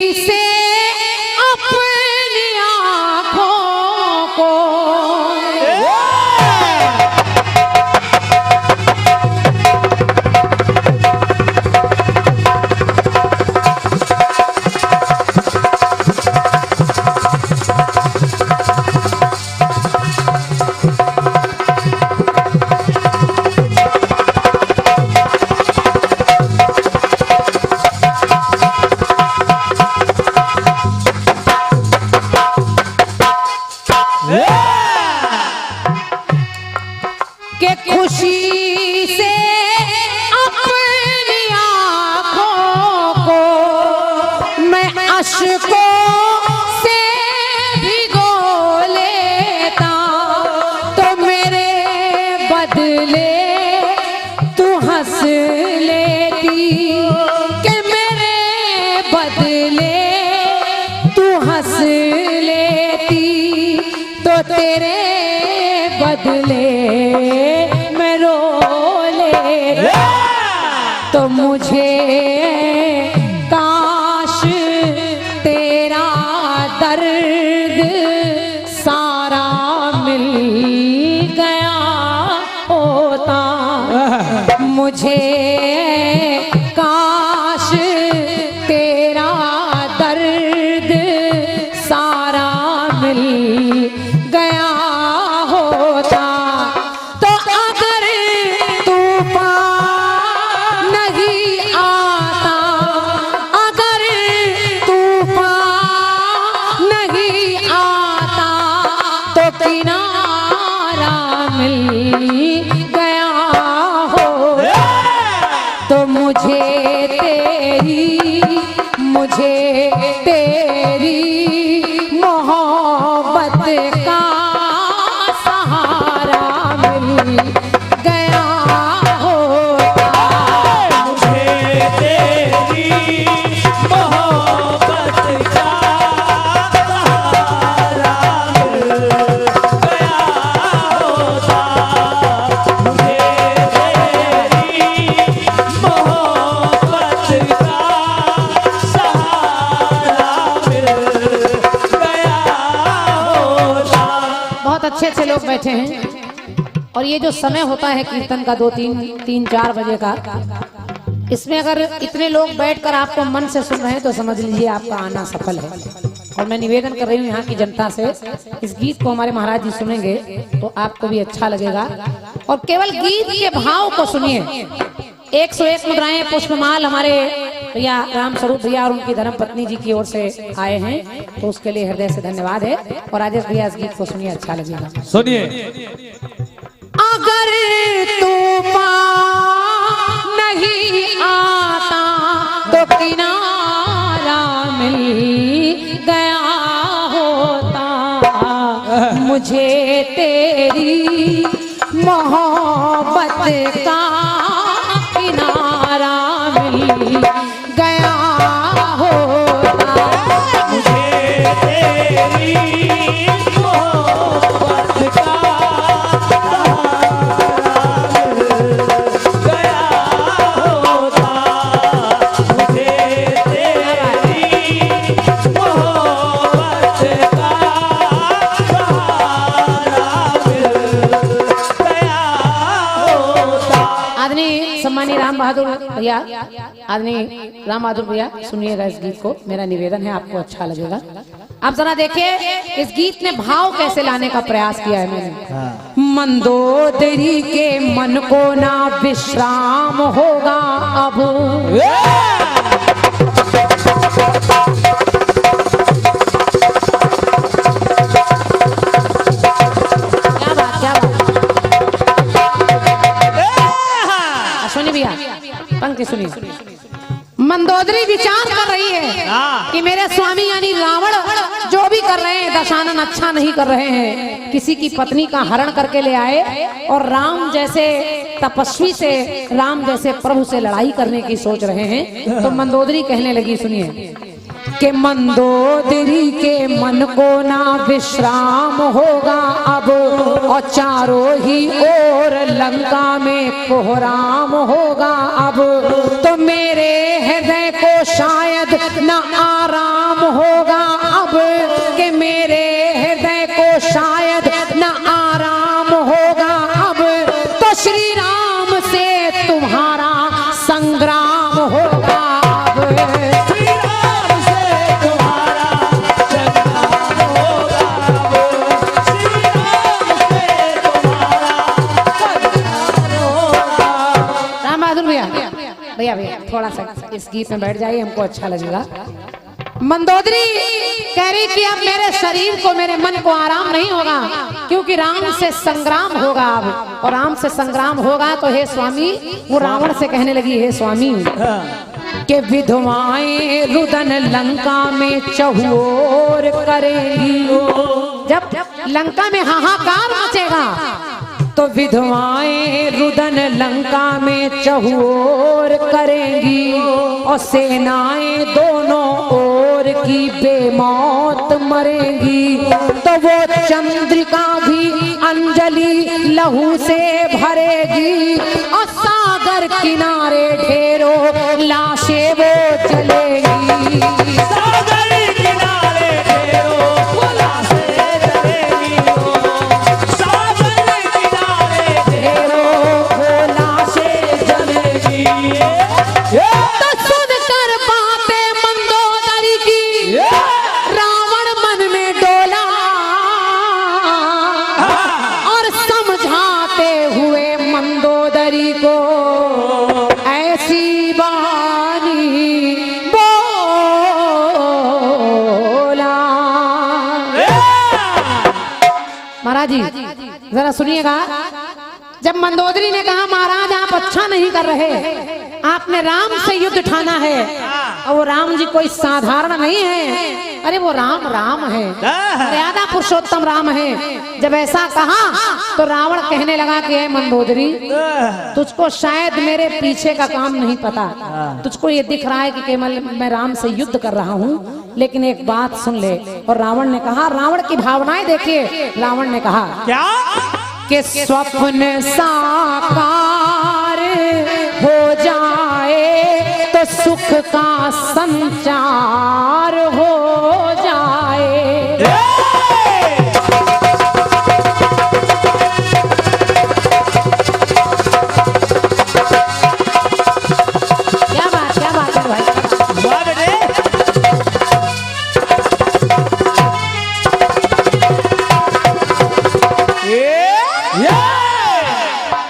से अपनी आँखों को के खुशी से अपनी आँखों को मैं अश्कों से भिगो लेता तो मेरे बदले तू हंस लेती कि मेरे बदले तू हंस लेती तो तेरे बदले मैं रो ले तो मुझे काश तेरा दर्द सारा मिल गया होता मुझे काश तेरा दर्द सारा मिल गया होता तो अगर तूफान नहीं आता अगर तूफान नहीं आता तो किनारा मिल गया हो तो मुझे तेरी मोहब्बत का सहारा मिल गया होता मुझे तेरी मोहब्बत का सहारा मिल गया होता मुझे तेरी मोहब्बत का सहारा मिल गया होता। बहुत अच्छे अच्छे लोग बैठे हैं और ये जो समय होता है कीर्तन का 2-3-4 बजे का इसमें अगर इतने लोग बैठकर आपको मन से सुन रहे हैं तो समझ लीजिए आपका आना सफल है। और मैं निवेदन कर रही हूँ यहाँ की जनता से इस गीत को हमारे महाराज जी सुनेंगे तो आपको भी अच्छा लगेगा और केवल गीत के भाव को सुनिए। 101 मुद्राएं पुष्पमाल हमारे भैया राम स्वरूप भैया और उनकी धर्म पत्नी जी की ओर से आए हैं तो उसके लिए हृदय से धन्यवाद है। और राजेश भैया इस गीत को सुनिए, अच्छा लगेगा। सुनिए। अगर तूफान नहीं आता तो किनारा मिल गया होता मुझे तेरी मोहब्बत का किनारा मिल गया होता मुझे तेरी मोहब्बत का सहारा मिल गया होता मुझे तेरी मोहब्बत का सहारा मिल गया होता। आदरणीय सम्मानीय राम बहादुर भैया आदरणीय राम बहादुर भैया सुनिएगा इस गीत को, मेरा निवेदन है आपको अच्छा लगेगा। आप जरा देखिए इस गीत में भाव कैसे लाने का प्रयास किया है मैंने। मंदोदरी के मन को ना विश्राम होगा अब क्या बात सुनिए भैया पंक्ति सुनिए। मंदोदरी विचार कर रही है कि मेरे स्वामी यानी रावण जो भी कर रहे हैं दशानन अच्छा नहीं कर रहे हैं। किसी की पत्नी का हरण करके ले आए और राम जैसे तपस्वी से राम जैसे प्रभु से लड़ाई करने की सोच रहे हैं। तो मंदोदरी कहने लगी, सुनिए कि मंदोदरी के मन को ना विश्राम होगा अब और चारों ही ओर लंका में कोहराम होगा अब, तो मेरे हृदय को शायद न आराम होगा अब, कि मेरे हृदय को शायद न आराम होगा अब, तो श्री राम से तुम्हारा संग्राम होगा अब। श्री राम से तुम्हारा संग्राम होगा अब, श्री राम से तुम्हारा संग्राम होगा। राम बहादुर भैया भैया भैया थोड़ा सा इस गीत में बैठ जाइए, हमको अच्छा लगेगा। मंदोदरी कह रही कि अब मेरे शरीर को, मेरे मन को आराम नहीं होगा, क्योंकि राम से संग्राम होगा अब, और राम से संग्राम होगा तो हे स्वामी, वो रावण से कहने लगी, हे स्वामी के विधवाएं रुदन लंका में चहुओर करेंगी। जब लंका में हाहाकार मचेगा तो विधवाएं रुदन लंका में चहुओर करेंगी, और सेनाएं दोनों ओर की बेमौत मरेंगी, तो वो चंद्रिका भी अंजलि लहू से भरेगी, और सागर किनारे ढेरों लाशें वो जलेगी। सागर किनारे ढेरों लाशें जलेगी, सागर किनारे ढेरों लाशें जलेगी। तो सुनकर बातें मंदोदरी की रावण मन में डोला, और समझाते हुए मंदोदरी को ऐसी बानी बोला। महाराज जी जरा सुनिएगा, जब मंदोदरी ने कहा महाराज आप अच्छा नहीं कर रहे, आपने राम से युद्ध ठाना है, और वो राम जी कोई साधारण नहीं है, अरे वो राम राम है, मर्यादा पुरुषोत्तम राम है। जब ऐसा कहा तो रावण कहने लगा कि हे मंदोदरी, तुझको शायद मेरे पीछे का काम नहीं पता, तुझको ये दिख रहा है कि केवल मैं राम से युद्ध कर रहा हूँ, लेकिन एक बात सुन ले। और रावण ने कहा, रावण की भावनाएं देखिए, रावण ने कहा क्या कि स्वप्न साकार हो जाए तो सुख का संचार हो जाए। क्या बात है भाई।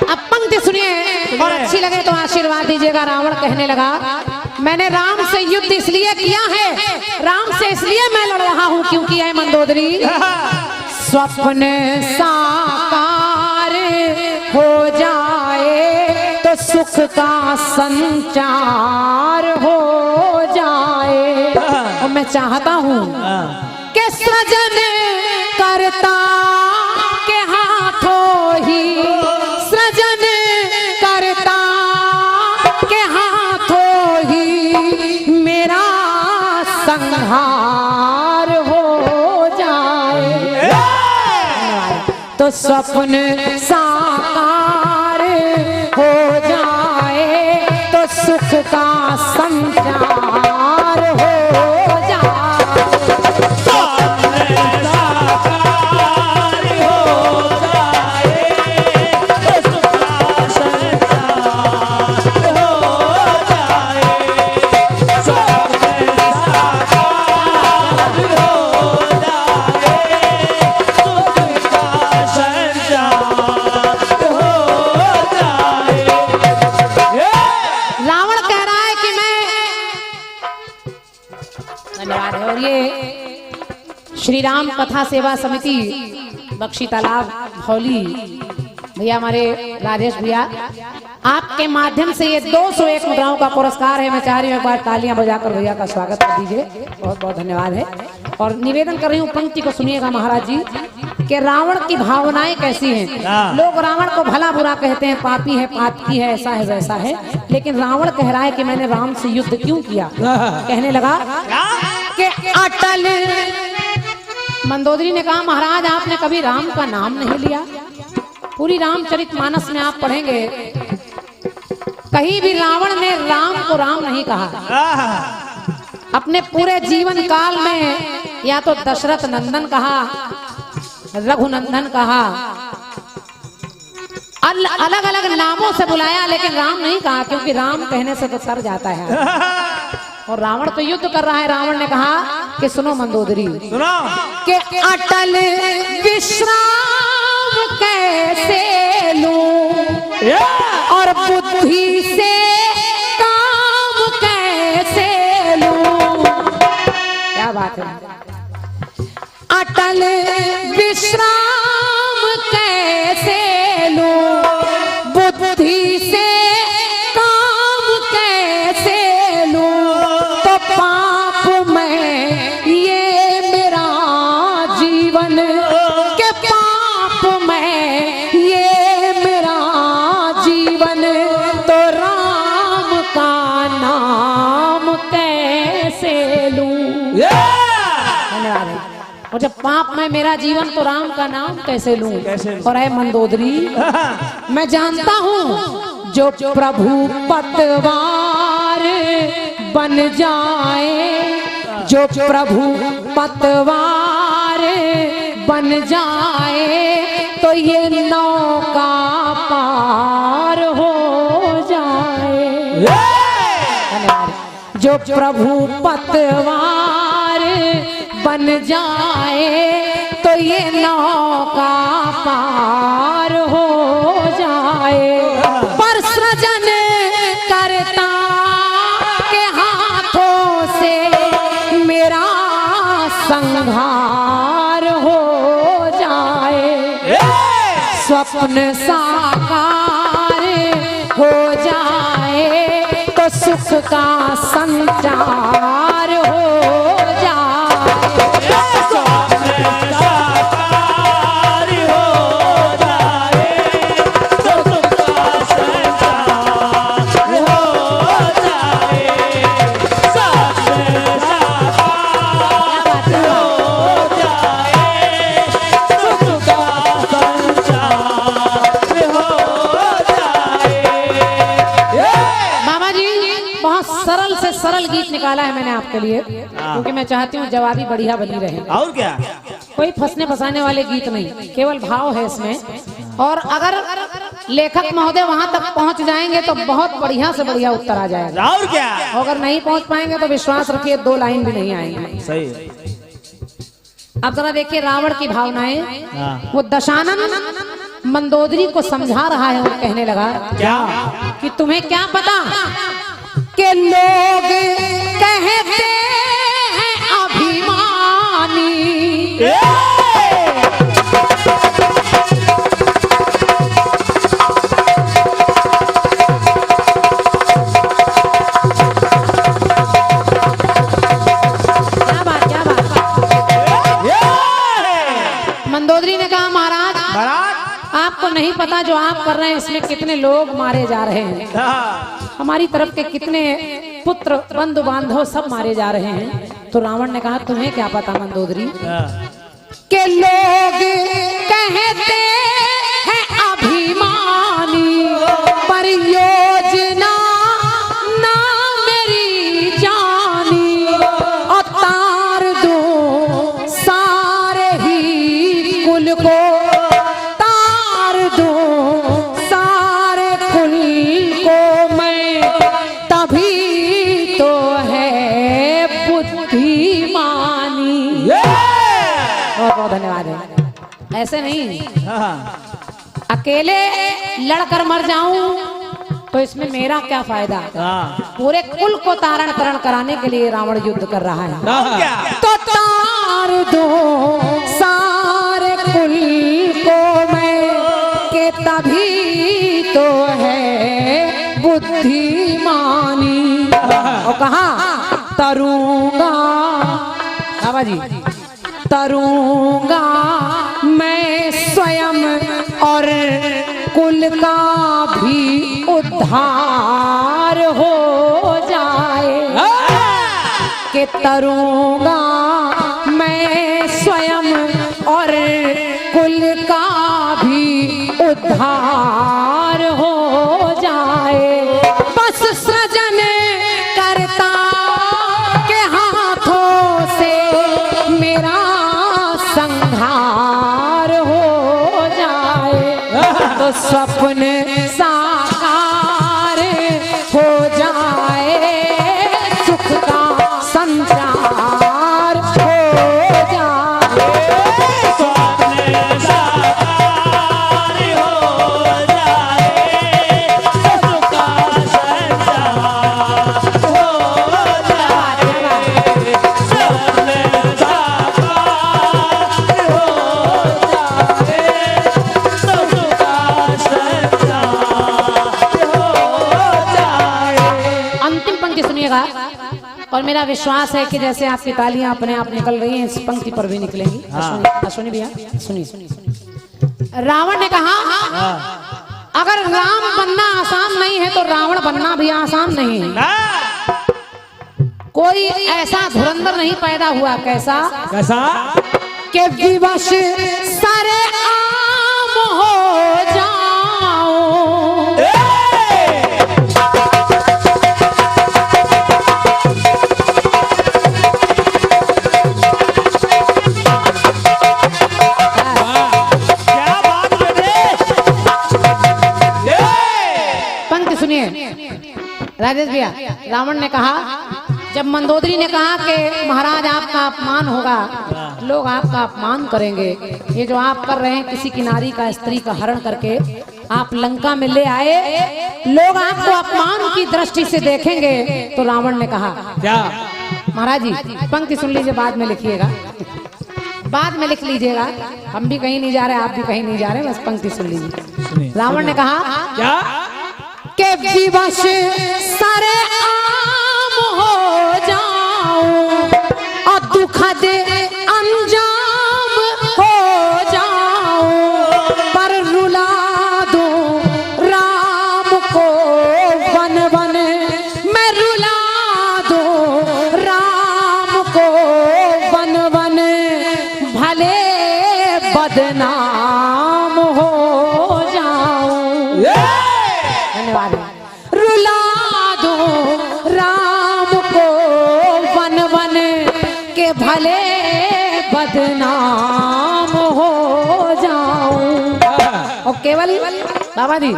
अब पंक्ति सुनिए और अच्छी लगे तो आशीर्वाद दीजिएगा। रावण कहने लगा, मैंने राम से युद्ध इसलिए किया है, राम से इसलिए मैं लड़ रहा हूँ क्योंकि है मंदोदरी स्वप्न साकार हो जाए तो सुख का संचार हो जाए। और मैं चाहता हूँ कि सृजन करता के हाथों ही, सृजन करता के हाथों ही मेरा संहार हो जाए। तो स्वप्न साकार हो जाए तो सुख का संचार हो जाए। और ये श्री राम कथा सेवा समिति बख्शी तालाब भौली भैया, हमारे राजेश भैया, आपके माध्यम से ये 201 मुद्राओं का पुरस्कार है। मैं चाह रही हूँ एक बार तालियां बजाकर भैया का स्वागत कर दीजिए। बहुत बहुत धन्यवाद है। और निवेदन कर रही हूँ, पंक्ति को सुनिएगा महाराज जी, कि रावण की भावनाएं कैसी हैं। लोग रावण को भला बुरा कहते हैं, पापी है, पातकी है, ऐसा है वैसा है, लेकिन रावण कह रहा है कि मैंने राम से युद्ध क्यों किया। कहने लगा कि अटल, मंदोदरी ने कहा महाराज आपने कभी राम का नाम नहीं लिया। पूरी रामचरितमानस में आप पढ़ेंगे कहीं भी रावण ने राम को राम नहीं कहा। अपने पूरे जीवन काल में या तो दशरथ नंदन कहा, रघुनंदन कहा, अलग अलग नामों से बुलाया, लेकिन राम नहीं कहा, क्योंकि राम कहने से तो सर जाता है। और रावण तो युद्ध कर रहा है। रावण ने कहा कि सुनो मंदोदरी, सुनो कि अटल विश्राम कैसे लूं और बुद्धि से काम कैसे लूं। क्या बात है। अटल विश्राम कैसे लूं, बुद्धि से काम कैसे लूं, तो पाप में ये मेरा जीवन, के पाप में ये मेरा जीवन, तो राम का नाम कैसे लूं। धन्यवाद। और जब पाप में मेरा जीवन, तो राम का नाम कैसे लूं। और है मंदोदरी, मैं जानता हूं जो प्रभु पतवार बन जाए, जो प्रभु पतवार बन जाए, तो ये नौका पार हो जाए। जो प्रभु पतवार बन जाए, तो ये नौका पार हो जाए। पर सृजन करता के हाथों से मेरा संहार हो जाए। स्वप्न साकार हो जाए, तो सुख का संचार हो जाए। सरल से सरल गीत निकाला है मैंने आपके लिए, क्योंकि मैं चाहती हूँ जवाबी बढ़िया बनी रहे। और क्या, कोई फंसने फंसाने वाले गीत नहीं, केवल भाव है इसमें। और अगर लेखक महोदय वहां तक पहुंच जाएंगे तो बहुत बढ़िया से बढ़िया उत्तर आ जाएगा। और क्या, अगर नहीं पहुंच पाएंगे तो विश्वास रखिए 2 लाइन भी नहीं आएंगे। सही। अब जरा देखिए रावण की भावनाएं। वो दशानन मंदोदरी को समझा रहा है। वो कहने लगा क्या कि तुम्हें क्या पता के लोग कहते हैं अभिमानी, क्या बात। मंदोदरी ने कहा महाराज आपको नहीं पता जो आप कर रहे हैं इसमें कितने लोग मारे जा रहे हैं। हमारी तरफ के कितने पुत्र बंधु बांधव सब मारे जा रहे हैं। तो रावण ने कहा तुम्हें क्या पता मंदोदरी के लोग कहते हैं अभिमानी, पर योजना ना मेरी जानी, और तार दूं सारे ही कुल को, तार दूं सारे कुल को मैं, तभी तो है बुद्धिमानी। बहुत बहुत धन्यवाद है। ऐसे नहीं अकेले लड़कर मर जाऊं तो इसमें मेरा क्या फायदा। पूरे कुल को तारण तरण कराने के लिए रावण युद्ध कर रहा है। तो तार दो सारे कुल को मैं, के तभी तो है बुद्धिमानी। और कहा तरूंगा बाबा जी, तरूंगा मैं स्वयं और कुल का भी उद्धार हो जाए। के तरूंगा मैं स्वयं और कुल का भी उद्धार हो जाए। तो स्वप्न साकार हो जाए, सुख का संचार हो जाए। स्वप्न साकार हो जाए, सुख का संचार हो जाए। स्वप्न साकार हो जाए, सुख का संचार हो जाए। अंतिम पंक्ति सुनिएगा, और मेरा विश्वास है कि जैसे आपकी तालियां अपने आप निकल रही हैं, इस पंक्ति पर भी निकलेंगी। सुनिए भैया, सुनिए। रावण ने कहा अगर राम बनना आसान नहीं है तो रावण बनना भी आसान नहीं है। कोई ऐसा धुरंधर नहीं पैदा हुआ, कैसा कैसा कि विवश सारे आम हो जाओ। क्या बात है पंक्ति सुनिए राजेश भैया। रावण ने कहा, जब मंदोदरी ने कहा कि महाराज आपका अपमान होगा, लोग आपका अपमान करेंगे, ये जो आप कर रहे हैं किसी की नारी का, स्त्री का हरण करके आप लंका में ले आए, लोग आपको अपमान की दृष्टि से देखेंगे। तो रावण ने कहा, क्या महाराज जी पंक्ति सुन लीजिए, बाद में लिखिएगा, बाद में लिख लीजिएगा, हम भी कहीं नहीं जा रहे, आप भी कहीं नहीं जा रहे, बस पंक्ति सुन लीजिए। रावण ने कहा क्या के विवश सारे आम हो जाऊं और दुखद अंजाम हो जाऊं, पर रुला दूं राम को वन वन, मैं रुला दूं राम को वन वन, भले बदनाम हो जाऊं। धन्यवाद। रुला दो राम को वन वन, के भले बदनाम हो जाऊं। और केवल बाबा जी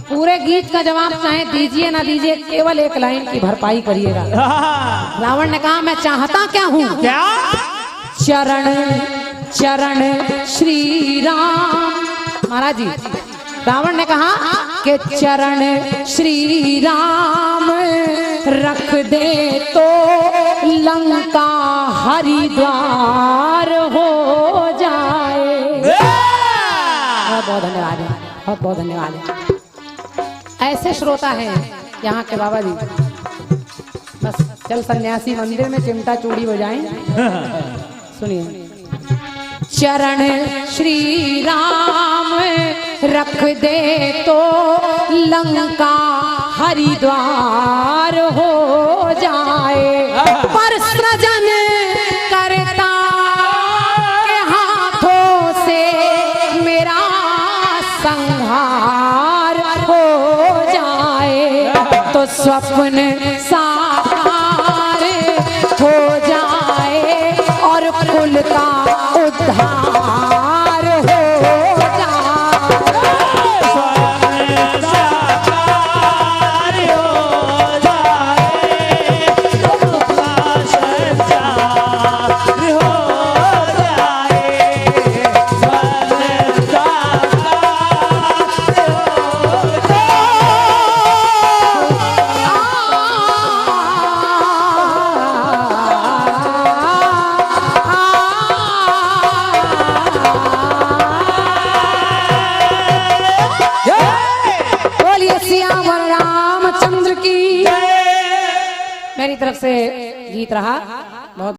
पूरे गीत का जवाब चाहे दीजिए ना दीजिए, केवल एक लाइन की भरपाई करिएगा। रावण ने कहा मैं चाहता क्या हूँ, क्या चरण चरण श्री राम। महाराज जी रावण ने कहा कि चरण श्री राम रख दे तो लंका हरिद्वार हो जाए। बहुत बहुत धन्यवाद है, बहुत बहुत धन्यवाद है। ऐसे श्रोता हैं यहाँ के बाबा जी, बस चल सन्यासी मंदिर में चिमटा चूड़ी बजाएं। सुनिए, चरण श्री राम रख दे तो लंका हरिद्वार हो जाए, पर सृजन करता के हाथों से मेरा संहार हो जाए, तो स्वप्न साकार हो जाए और कुल का उद्धार हो जाए। मेरी तरफ से गीत रहा।